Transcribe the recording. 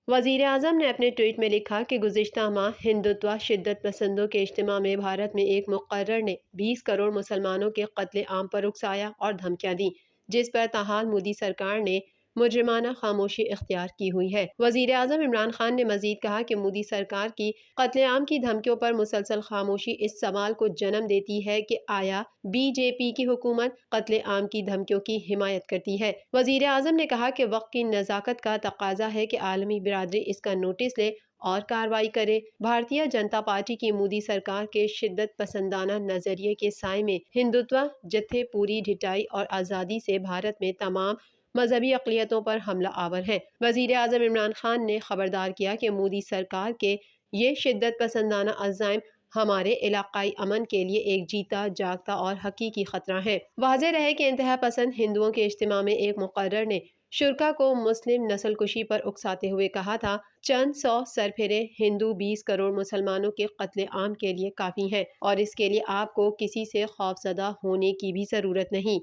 وزیر اعظم نے اپنے ٹویٹ میں لکھا کہ گزشتہ ماہ ہندوتوا شدت پسندوں کے اجتماع میں بھارت میں ایک مقرر نے 20 کروڑ مسلمانوں کے قتل عام پر اکسایا اور دھمکیاں دیں، جس پر تاحال مودی سرکار نے مجرمانہ خاموشی اختیار کی ہوئی ہے۔ وزیر اعظم عمران خان نے مزید کہا کہ مودی سرکار کی قتل عام کی دھمکیوں پر مسلسل خاموشی اس سوال کو جنم دیتی ہے کہ آیا بی جے پی کی حکومت قتل عام کی دھمکیوں کی حمایت کرتی ہے۔ وزیر اعظم نے کہا کہ وقت کی نزاکت کا تقاضا ہے کہ عالمی برادری اس کا نوٹس لے اور کارروائی کرے۔ بھارتیہ جنتا پارٹی کی مودی سرکار کے شدت پسندانہ نظریے کے سائے میں ہندوتوا جتھے پوری ڈھٹائی اور آزادی سے بھارت میں تمام مذہبی اقلیتوں پر حملہ آور ہیں۔ وزیر اعظم عمران خان نے خبردار کیا کہ مودی سرکار کے یہ شدت پسندانہ عزائم ہمارے علاقائی امن کے لیے ایک جیتا جاگتا اور حقیقی خطرہ ہے۔ واضح رہے کہ انتہا پسند ہندوؤں کے اجتماع میں ایک مقرر نے شرکا کو مسلم نسل کشی پر اکساتے ہوئے کہا تھا، چند سو سرپھرے ہندو 20 کروڑ مسلمانوں کے قتل عام کے لیے کافی ہیں اور اس کے لیے آپ کو کسی سے خوفزدہ ہونے کی بھی ضرورت نہیں۔